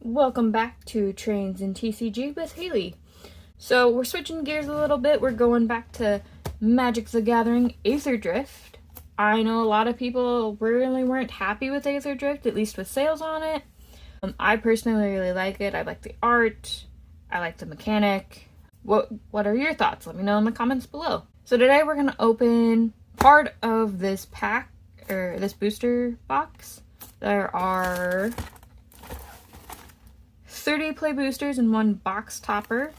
Welcome back to Trains in TCG with Haley. So we're switching gears a little bit. We're going back to Magic the Gathering Aetherdrift. I know a lot of people really weren't happy with Aetherdrift, at least with sales on it. I personally really like it. I like the art. I like the mechanic. What are your thoughts? Let me know in the comments below. So today we're going to open part of this pack, or this booster box. There are 30 play boosters and 1 box topper.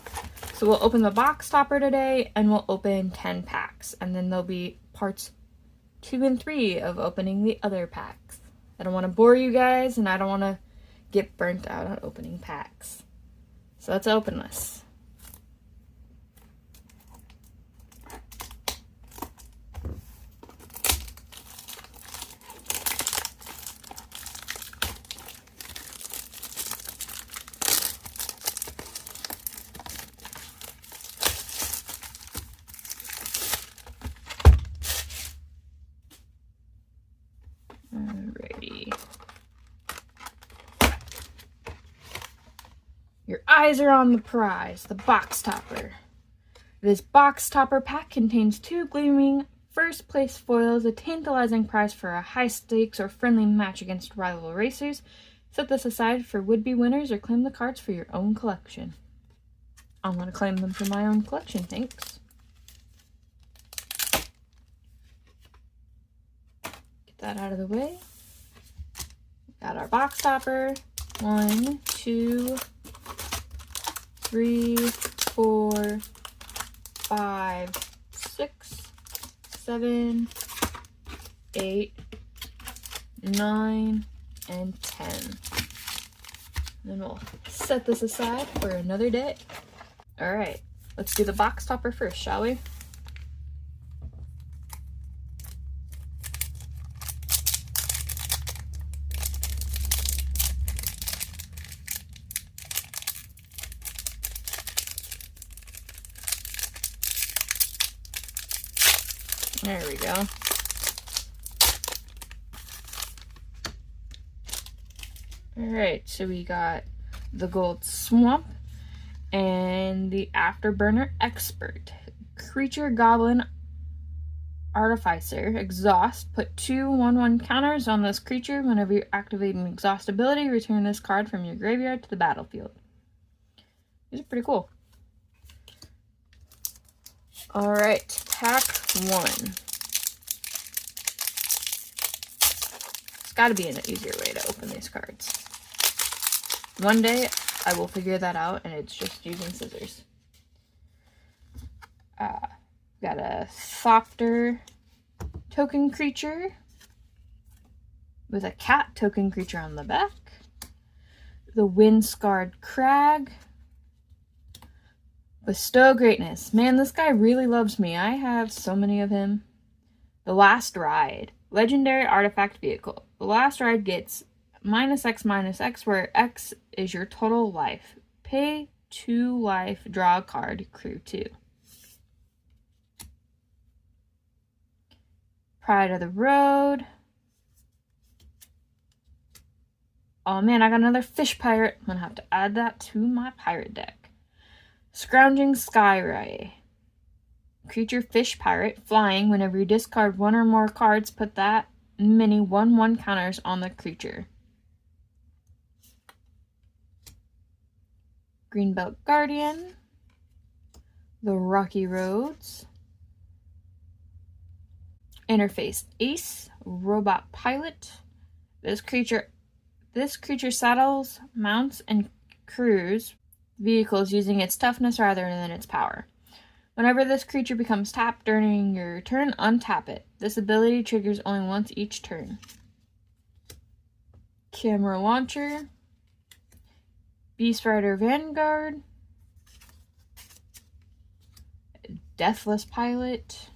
So we'll open the box topper today and we'll open 10 packs. And then there'll be parts 2 and 3 of opening the other packs. I don't want to bore you guys and I don't want to get burnt out on opening packs. So let's open this. Alrighty. Your eyes are on the prize, the box topper. This box topper pack contains 2 gleaming first place foils, a tantalizing prize for a high stakes or friendly match against rival racers. Set this aside for would-be winners or claim the cards for your own collection. I'm going to claim them for my own collection, thanks. Get that out of the way. Got our box topper. 1, 2, 3, 4, 5, 6, 7, 8, 9, and 10. Then we'll set this aside for another day. Alright, let's do the box topper first, shall we? There we go. Alright, so we got the Gold Swamp and the Afterburner Expert. Creature Goblin Artificer. Exhaust. Put 2 1/1 counters on this creature. Whenever you activate an exhaust ability, return this card from your graveyard to the battlefield. These are pretty cool. Alright, pack 1. There's gotta be an easier way to open these cards. One day I will figure that out and it's just using scissors. Got a Thopter token creature with a cat token creature on the back. The Wind-Scarred Crag. Bestow Greatness. Man, this guy really loves me. I have so many of him. The Last Ride. Legendary Artifact Vehicle. The Last Ride gets -X/-X, where X is your total life. Pay 2 life, draw a card, crew 2. Pride of the Road. Oh man, I got another Fish Pirate. I'm gonna have to add that to my pirate deck. Scrounging Skyray. Creature Fish Pirate. Flying. Whenever you discard 1 or more cards, put that many 1/1 counters on the creature. Greenbelt Guardian. The Rocky Roads. Interface Ace. Robot Pilot. This creature saddles, mounts, and crews vehicles using its toughness rather than its power. Whenever this creature becomes tapped during your turn, untap it. This ability triggers only once each turn. Camera Launcher. Beast Rider Vanguard. Deathless Pilot.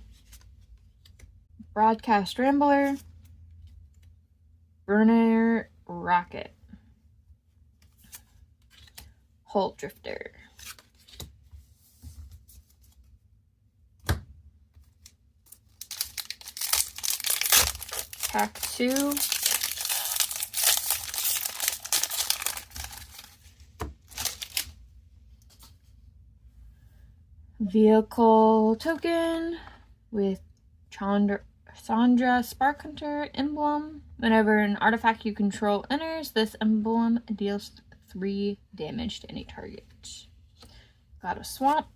Broadcast Rambler. Burner Rocket. Hull Drifter. Pack 2. Vehicle token with Sandra Spark Hunter emblem. Whenever an artifact you control enters, this emblem deals 3 damage to any target. Got a swamp.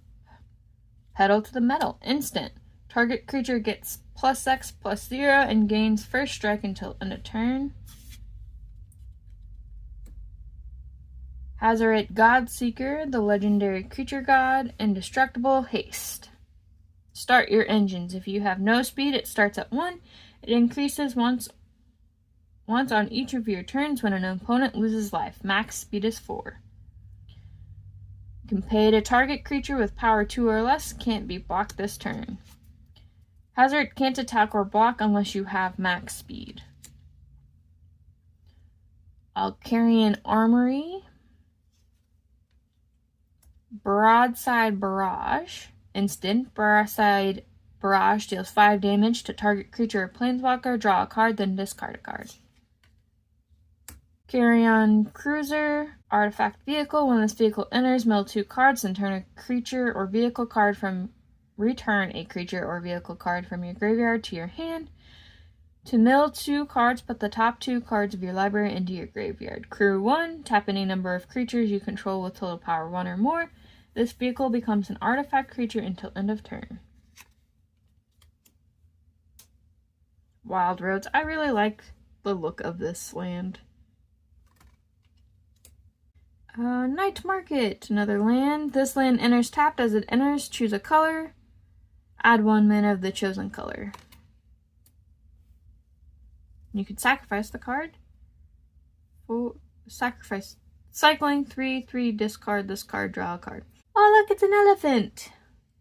Pedal to the Metal. Instant. Target creature gets +X/+0 and gains first strike until end of turn. Hazoret Godseeker, the legendary creature god. Indestructible. Haste. Start your engines. If you have no speed, it starts at 1. It increases once on each of your turns when an opponent loses life. Max speed is 4. You can pay to target creature with power 2 or less. Can't be blocked this turn. Hazard can't attack or block unless you have max speed. Alcarian Armory. Broadside Barrage. Instant. Broadside Barrage deals 5 damage to target creature or planeswalker. Draw a card, then discard a card. Carrion Cruiser. Artifact Vehicle. When this vehicle enters, mill 2 cards and return a creature or vehicle card from your graveyard to your hand. To mill 2 cards, put the top 2 cards of your library into your graveyard. Crew 1. Tap any number of creatures you control with total power 1 or more. This vehicle becomes an artifact creature until end of turn. Wild Roads. I really like the look of this land. Night Market. Another land. This land enters tapped. As it enters, choose a color. Add 1 mana of the chosen color. You can sacrifice the card. Sacrifice. Cycling 3/3, discard this card, draw a card. Oh, look, it's an elephant!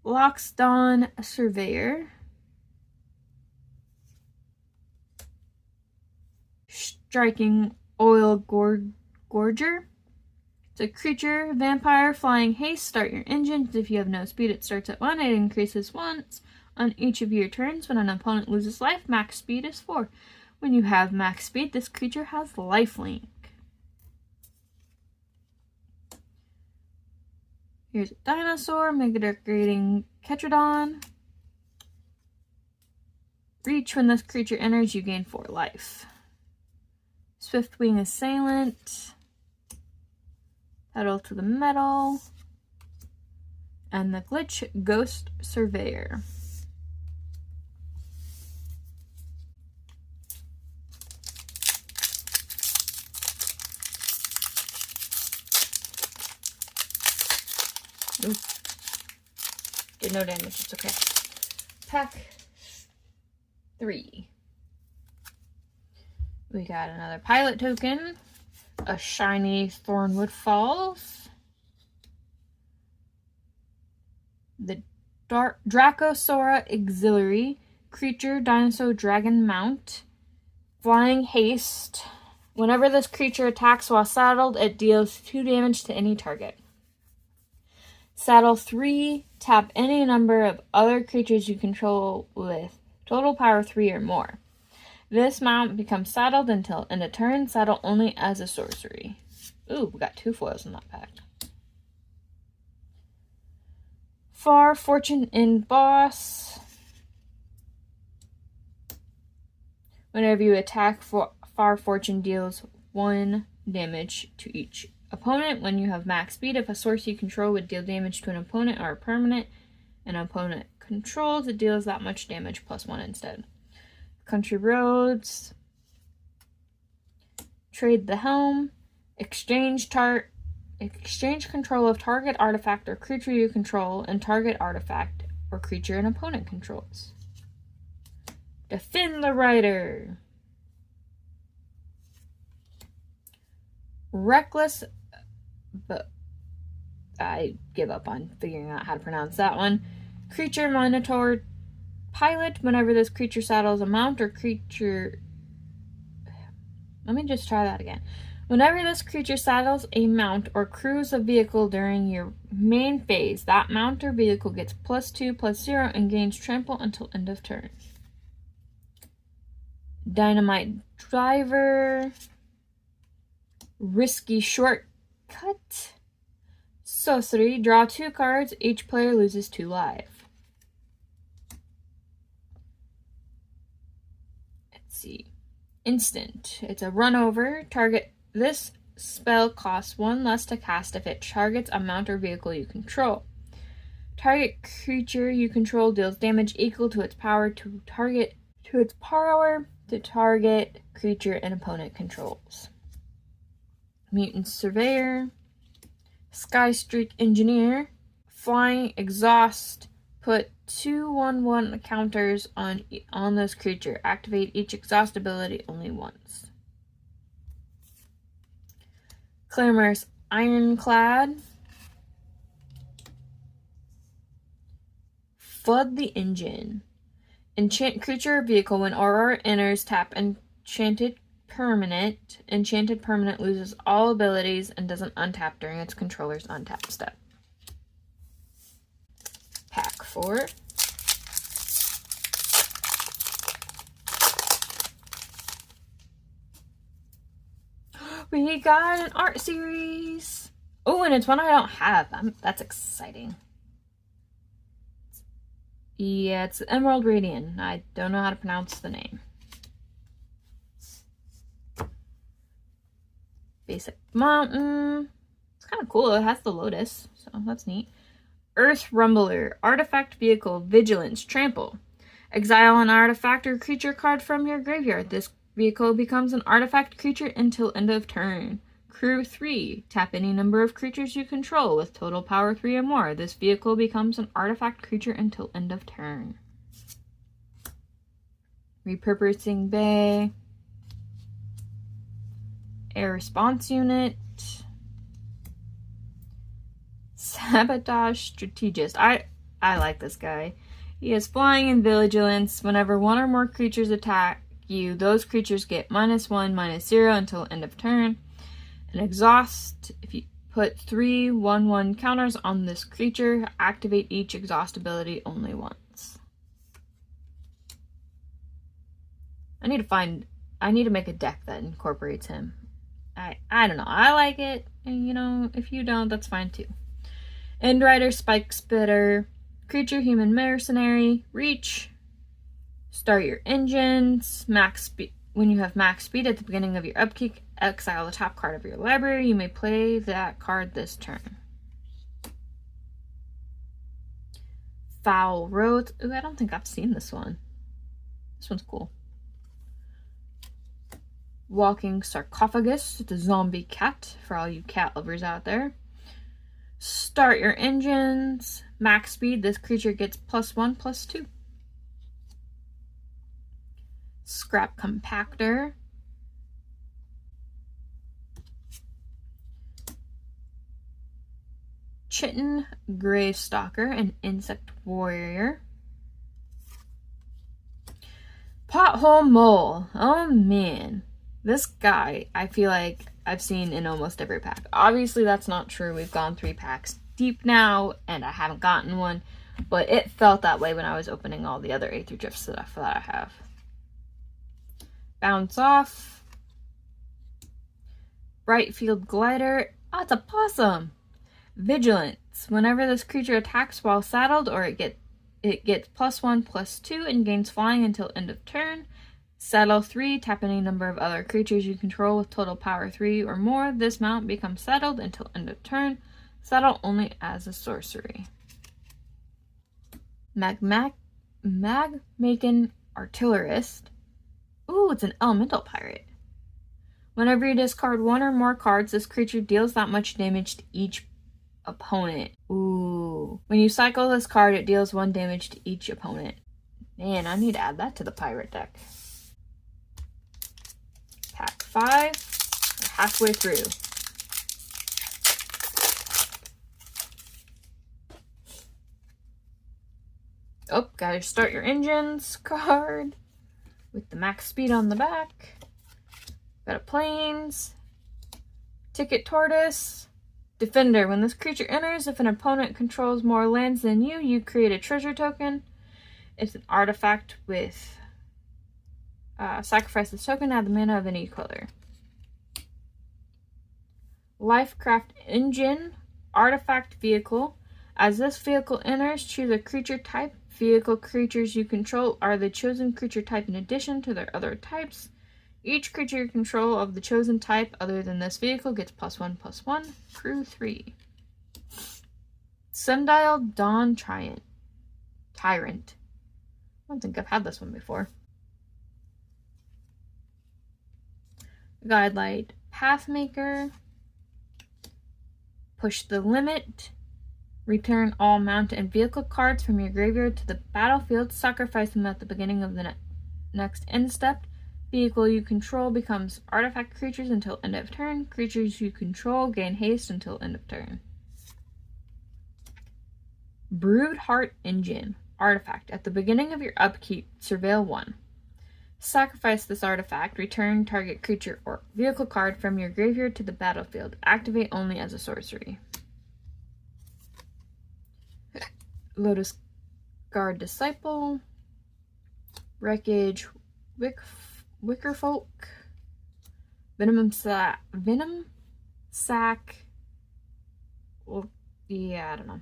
Loxodon Surveyor. Striking Oil Gorger. It's a creature, vampire, flying haste. Start your engines. If you have no speed, it starts at 1. It increases once on each of your turns. When an opponent loses life, max speed is 4. When you have max speed, this creature has lifelink. Here's a dinosaur, Mega Decorating Ketrodon. Reach. When this creature enters, you gain 4 life. Swiftwing Assailant. Pedal to the Metal. And the Glitch Ghost Surveyor. Ooh. Did no damage, it's okay. Pack 3. We got another pilot token. A shiny Thornwood Falls. The Dracosaura Auxiliary. Creature, Dinosaur, Dragon Mount. Flying Haste. Whenever this creature attacks while saddled, it deals 2 damage to any target. Saddle 3. Tap any number of other creatures you control with total power 3 or more. This mount becomes saddled until end of turn. Saddle only as a sorcery. Ooh, we got 2 foils in that pack. Far Fortune in Boss. Whenever you attack, Far Fortune deals 1 damage to each opponent. When you have max speed, if a source you control would deal damage to an opponent or a permanent an opponent controls, it deals that much damage +1 instead. Country Roads. Trade the Helm. Exchange control of target artifact or creature you control and target artifact or creature an opponent controls. Defend the Rider. Reckless, but I give up on figuring out how to pronounce that one. Creature Minotaur Pilot. Whenever this creature saddles a mount or creature... Let me just try that again. Whenever this creature saddles a mount or crews a vehicle during your main phase, that mount or vehicle gets +2/+0 and gains trample until end of turn. Dynamite Driver. Risky Shortcut. Sorcery, draw 2 cards. Each player loses 2 life. Let's see. Instant. It's a run over. Target. This spell costs 1 less to cast if it targets a mount or vehicle you control. Target creature you control deals damage equal to its power to target creature an opponent controls. Mutant Surveyor, Sky Streak Engineer, Flying Exhaust. Put 2/1/1 counters on this creature. Activate each exhaust ability only once. Clamorous Ironclad. Flood the Engine. Enchant creature or vehicle. When Aurora enters, tap enchanted permanent. Enchanted permanent loses all abilities and doesn't untap during its controller's untap step. Pack 4. We got an art series. Oh, and it's one I don't have. That's exciting. Yeah, it's Emerald Radiant. I don't know how to pronounce the name. Basic Mountain. It's kind of cool. It has the Lotus, so that's neat. Earth Rumbler. Artifact vehicle. Vigilance. Trample. Exile an artifact or creature card from your graveyard. This vehicle becomes an artifact creature until end of turn. Crew 3. Tap any number of creatures you control with total power 3 or more. This vehicle becomes an artifact creature until end of turn. Repurposing Bay. Air Response Unit. Sabotage Strategist. I like this guy. He has flying and vigilance. Whenever one or more creatures attack you, those creatures get -1/-0 until end of turn. An exhaust. If you put 3/1/1 counters on this creature, activate each exhaust ability only once. I need to make a deck that incorporates him. I don't know. I like it. And if you don't, that's fine too. Endrider, Spike Spitter, Creature, Human Mercenary, Reach, Start your engines, max speed. When you have max speed at the beginning of your upkeep, exile the top card of your library. You may play that card this turn. Foul Roads. Ooh, I don't think I've seen this one. This one's cool. Walking Sarcophagus. It's a zombie cat for all you cat lovers out there. Start your engines. Max speed. This creature gets +1/+2. Scrap Compactor. Chitin Gravestalker, an insect warrior. Pothole Mole. Oh man. This guy, I feel like I've seen in almost every pack. Obviously, that's not true. We've gone 3 packs deep now, and I haven't gotten one. But it felt that way when I was opening all the other Aetherdrift stuff that I have. Bounce Off. Brightfield Glider. Oh, it's a possum. Vigilance. Whenever this creature attacks while saddled, or it gets +1/+2 and gains flying until end of turn. Saddle 3. Tap any number of other creatures you control with total power 3 or more. This mount becomes saddled until end of turn. Saddle only as a sorcery. Magmaken Artillerist. Ooh, it's an elemental pirate. Whenever you discard 1 or more cards, this creature deals that much damage to each opponent. Ooh. When you cycle this card, it deals 1 damage to each opponent. Man, I need to add that to the pirate deck. Pack 5. We're halfway through. Oh, gotta start your engines card with the max speed on the back. Got a Plains. Ticket Tortoise. Defender. When this creature enters, if an opponent controls more lands than you, you create a treasure token. It's an artifact with sacrifice this token, add the mana of any color. Lifecraft Engine. artifact vehicle. As this vehicle enters, choose a creature type. Vehicle creatures you control are the chosen creature type in addition to their other types. Each creature you control of the chosen type other than this vehicle gets +1/+1. Crew 3. Sundial Dawn Tyrant. I don't think I've had this one before. Guidelight Pathmaker. Push the limit. Return all mount and vehicle cards from your graveyard to the battlefield. Sacrifice them at the beginning of the next end step. Vehicle you control becomes artifact creatures until end of turn. Creatures you control gain haste until end of turn. Broodheart Engine. Artifact. At the beginning of your upkeep, surveil 1. Sacrifice this artifact. Return target creature or vehicle card from your graveyard to the battlefield. Activate only as a sorcery. Lotus Guard Disciple. Wreckage Wickerfolk. Venom Sack. Well, yeah, I don't know.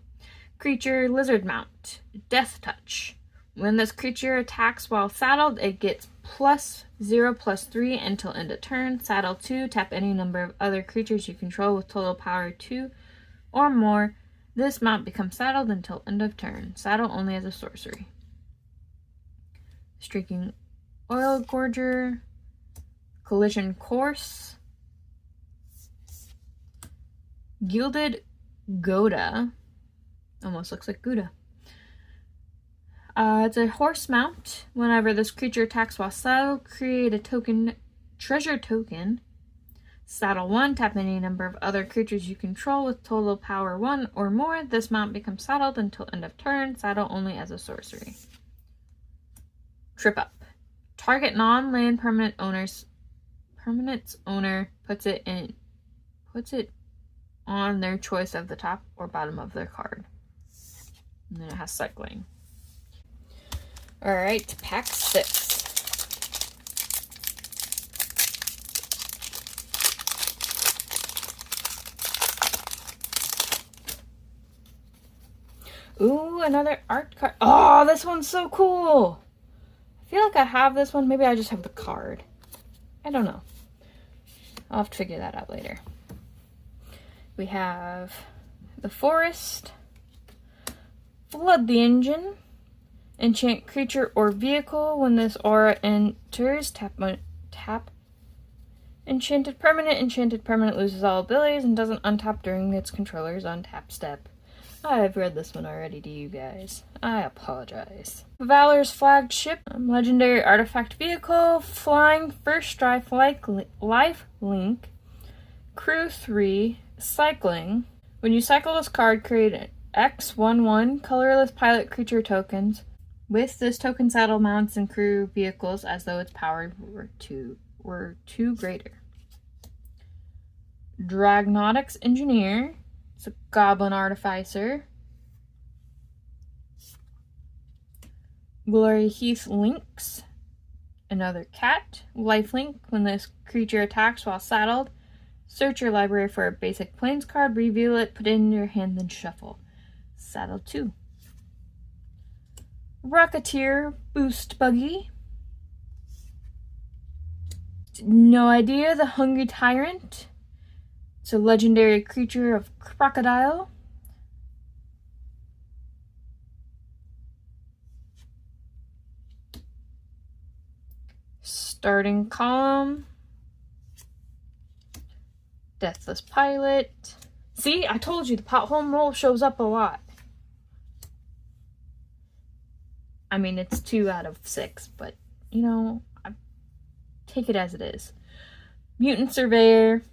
Creature Lizard Mount. Death Touch. When this creature attacks while saddled, it gets +0/+3 until end of turn. Saddle 2. Tap any number of other creatures you control with total power 2 or more. This mount becomes saddled until end of turn. Saddle only as a sorcery. Streaking Oil Gorger. Collision Course. Gilded Goda. Almost looks like Gouda. It's a horse mount. Whenever this creature attacks while saddled, create a treasure token. Saddle 1, tap any number of other creatures you control with total power 1 or more. This mount becomes saddled until end of turn. Saddle only as a sorcery. Trip Up. Target non-land permanent's owner puts it on their choice of the top or bottom of their card. And then it has cycling. Alright, pack 6. Ooh, another art card. Oh, this one's so cool. I feel like I have this one. Maybe I just have the card. I don't know. I'll have to figure that out later. We have the Forest. Flood the Engine. Enchant creature or vehicle. When this aura enters, tap enchanted permanent. Enchanted permanent loses all abilities and doesn't untap during its controller's untap step. I've read this one already to you guys. I apologize. Valor's Flagship. Legendary artifact vehicle. Flying first strike life link. Crew 3. Cycling. When you cycle this card, create an X11 colorless pilot creature tokens. With this token, saddle mounts and crew vehicles as though its power were two greater. Dragnotics Engineer. It's a Goblin Artificer. Glory Heath Lynx. Another cat. Lifelink. When this creature attacks while saddled, search your library for a basic plains card, reveal it, put it in your hand, then shuffle. Saddle 2. Rocketeer Boost Buggy. No idea. The Hungry Tyrant. It's a legendary creature of crocodile. Starting Column. Deathless Pilot. See, I told you the pothole roll shows up a lot. I mean, it's 2 out of 6, but, you know, I take it as it is. Mutant Surveyor.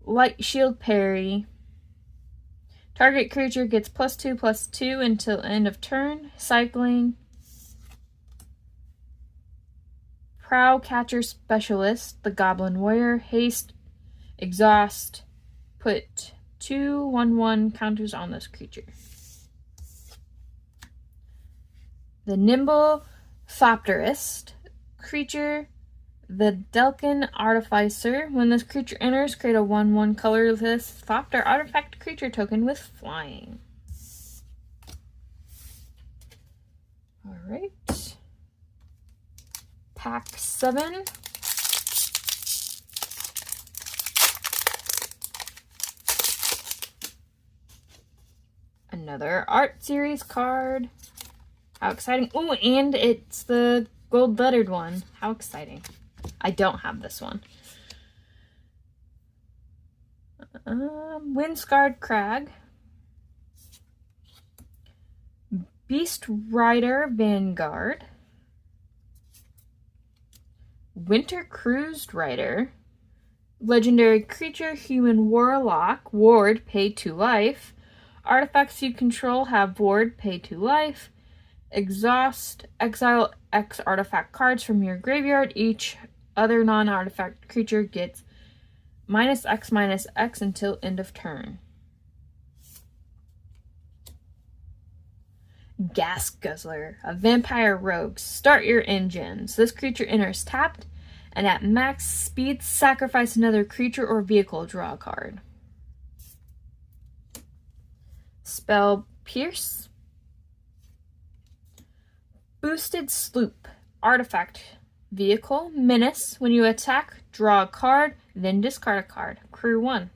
Light Shield Parry. Target creature gets +2/+2 until end of turn. Cycling. Prow Catcher Specialist. The Goblin Warrior. Haste. Exhaust. Put 2/1/1 counters on this creature. The Nimble Thopterist. Creature The Delkin Artificer. When this creature enters, create a 1/1 colorless soft or artifact creature token with flying. Alright. Pack 7. Another art series card. How exciting. Oh, and it's the gold lettered one. How exciting. I don't have this one. Windscarred Crag. Beast Rider Vanguard. Winter Cruised Rider. Legendary creature, human warlock. Ward, pay 2 life. Artifacts you control have ward, pay 2 life. Exhaust, exile X artifact cards from your graveyard. Each other non-artifact creature gets -X/-X until end of turn. Gas Guzzler, a vampire rogue. Start your engines. This creature enters tapped, and at max speed, sacrifice another creature or vehicle, draw a card. Spell Pierce. Boosted Sloop, artifact vehicle. Menace. When you attack, draw a card, then discard a card. Crew 1.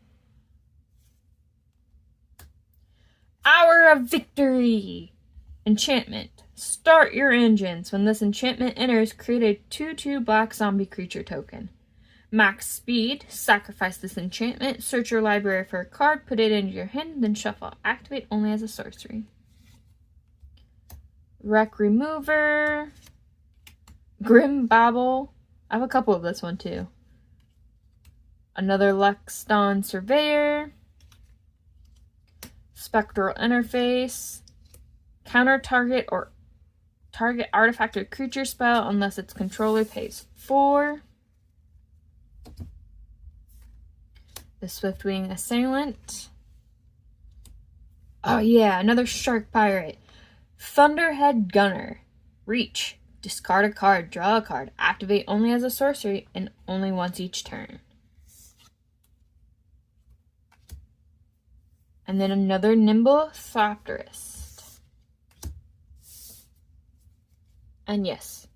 Hour of Victory. Enchantment. Start your engines. When this enchantment enters, create a 2/2 black zombie creature token. Max speed. Sacrifice this enchantment. Search your library for a card, put it into your hand, then shuffle. Activate only as a sorcery. Wreck Remover. Grim Babble. I have a couple of this one too. Another Lexston Surveyor. Spectral Interface. Counter target or target artifact or creature spell unless its controller pays 4. The Swiftwing Assailant. Oh yeah, another Shark Pirate. Thunderhead Gunner. Reach. Discard a card, draw a card. Activate only as a sorcery and only once each turn. And then another Nimble Thopterist. And yes,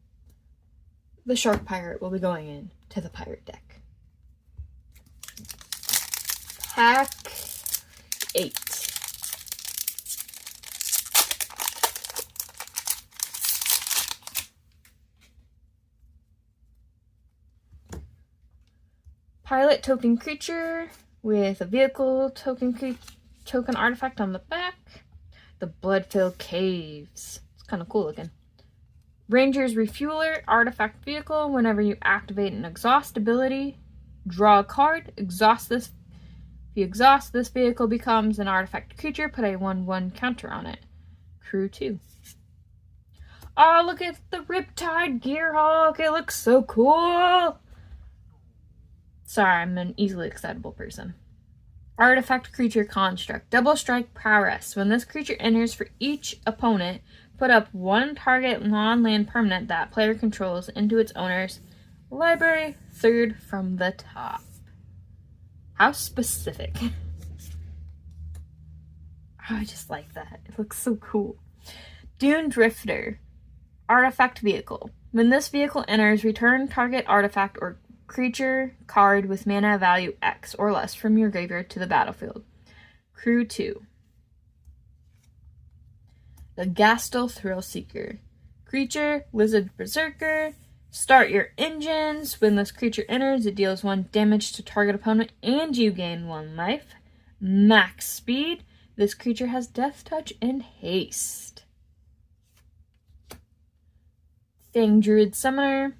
the Shark Pirate will be going in to the pirate deck. Pack 8. Pilot token creature with a vehicle token artifact on the back. The Blood-Filled Caves. It's kind of cool looking. Ranger's Refueler, artifact vehicle. Whenever you activate an exhaust ability, draw a card, exhaust this. If you exhaust, this vehicle becomes an artifact creature. Put a 1/1 counter on it. Crew 2. Oh, look at the Riptide Gearhawk. It looks so cool. Sorry, I'm an easily excitable person. Artifact creature construct. Double strike prowess. When this creature enters, for each opponent, put up 1 target non-land permanent that player controls into its owner's library, 3rd from the top. How specific. Oh, I just like that. It looks so cool. Dune Drifter. Artifact vehicle. When this vehicle enters, return target artifact or creature card with mana value X or less from your graveyard to the battlefield. Crew 2. The Gastel Thrillseeker. Creature, Lizard Berserker. Start your engines. When this creature enters, it deals 1 damage to target opponent and you gain 1 life. Max speed. This creature has Death Touch and Haste. Fang Druid Summoner.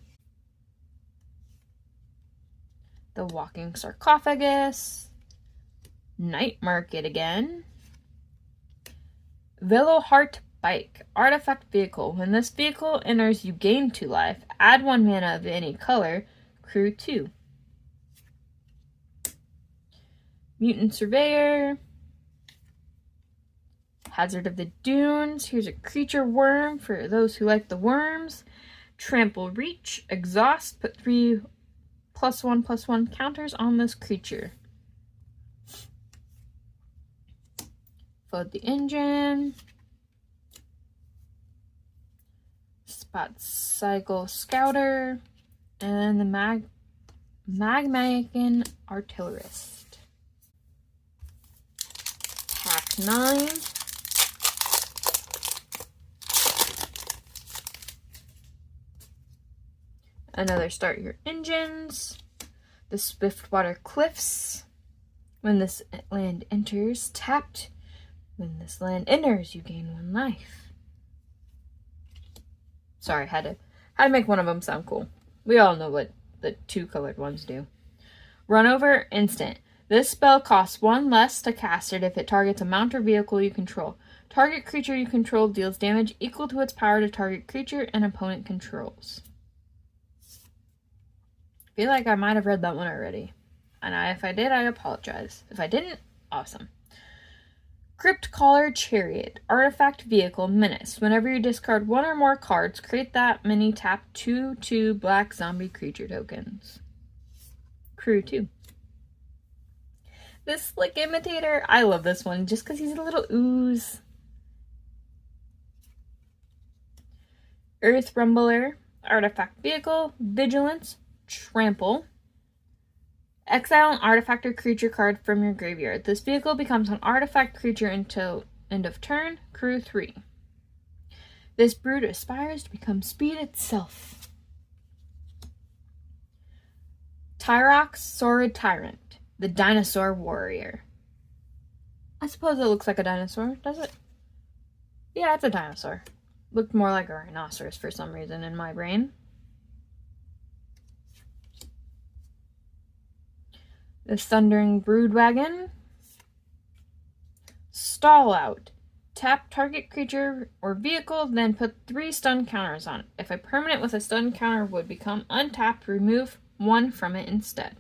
The Walking Sarcophagus. Night Market again. Veloheart Bike. Artifact vehicle. When this vehicle enters, you gain 2 life. Add 1 mana of any color. Crew 2. Mutant Surveyor. Hazard of the Dunes. Here's a creature worm for those who like the worms. Trample, reach, exhaust, put 3 +1/+1 counters on this creature. Flood the engine. Spot Cycle Scouter. And the Magmagan Artillerist. Pack 9. Another Start Your Engines. The Swiftwater Cliffs. When this land enters, tapped. When this land enters, you gain 1 life. Sorry, had to make one of them sound cool. We all know what the 2-colored ones do. Run Over, instant. This spell costs 1 less to cast it if it targets a mount or vehicle you control. Target creature you control deals damage equal to its power to target creature an opponent controls. I feel like I might have read that one already. And if I did, I apologize. If I didn't, awesome. Crypt Caller Chariot. Artifact Vehicle Menace. Whenever you discard 1 or more cards, create that many tap 2/2 black zombie creature tokens. Crew 2. This Slick Imitator. I love this one just because he's a little ooze. Earth Rumbler. Artifact Vehicle. Vigilance. Trample. Exile an artifact or creature card from your graveyard. This vehicle becomes an artifact creature until end of turn. Crew 3. This brood aspires to become speed itself. Tyrox Saurid Tyrant. The Dinosaur Warrior. I suppose it looks like a dinosaur, does it? Yeah, it's a dinosaur. Looked more like a rhinoceros for some reason in my brain. The Thundering Broodwagon. Stall Out. Tap target creature or vehicle, then put 3 stun counters on it. If a permanent with a stun counter would become untapped, remove 1 from it instead.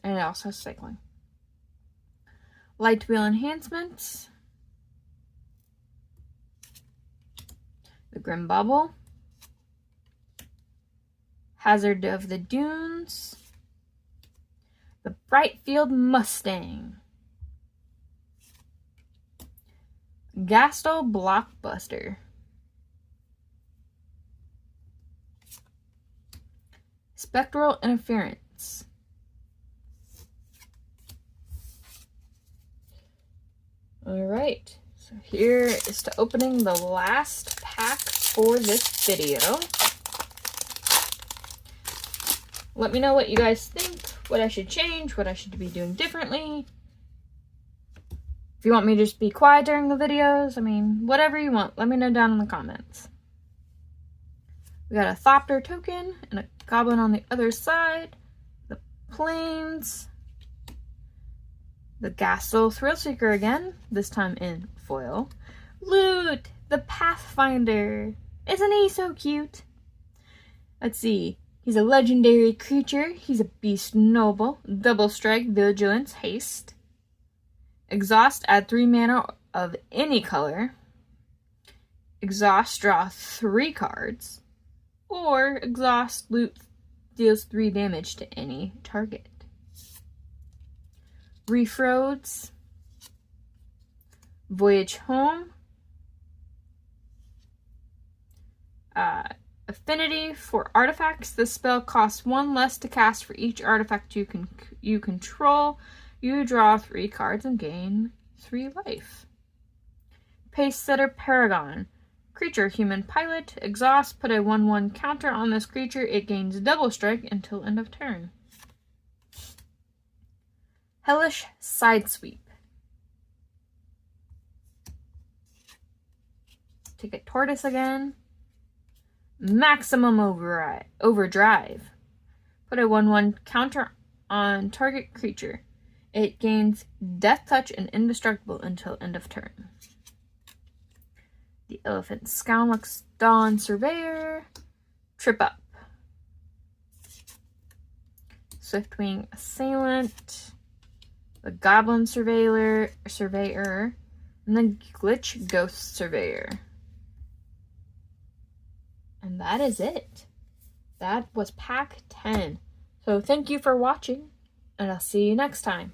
And it also has cycling. Light Wheel Enhancements. The Grim Bubble. Hazard of the Dunes. The Brightfield Mustang. Gastel Blockbuster. Spectral Interference. Alright, so here is to opening the last pack for this video. Let me know what you guys think, what I should change, what I should be doing differently. If you want me to just be quiet during the videos, I mean, whatever you want, let me know down in the comments. We got a Thopter token and a goblin on the other side. The Plains. The Gastel Thrillseeker again, this time in foil. Loot, the Pathfinder. Isn't he so cute? Let's see. He's a legendary creature. He's a beast noble. Double strike, vigilance, haste. Exhaust, add 3 mana of any color. Exhaust, draw 3 cards. Or exhaust, loot, deals 3 damage to any target. Reef Roads. Voyage Home. Affinity for artifacts. This spell costs 1 less to cast for each artifact you control. You draw 3 cards and gain 3 life. Pace Setter Paragon. Creature, human pilot. Exhaust, put a 1/1 counter on this creature. It gains double strike until end of turn. Hellish Sidesweep. Take a Tortoise again. Maximum Overdrive. Put a 1/1 counter on target creature. It gains Death Touch and Indestructible until end of turn. The Elephant Scoundrel's Dawn Surveyor. Trip Up. Swiftwing Assailant. The Goblin Surveyor, and the Glitch Ghost Surveyor. And that is it. That was pack 10. So thank you for watching, and I'll see you next time.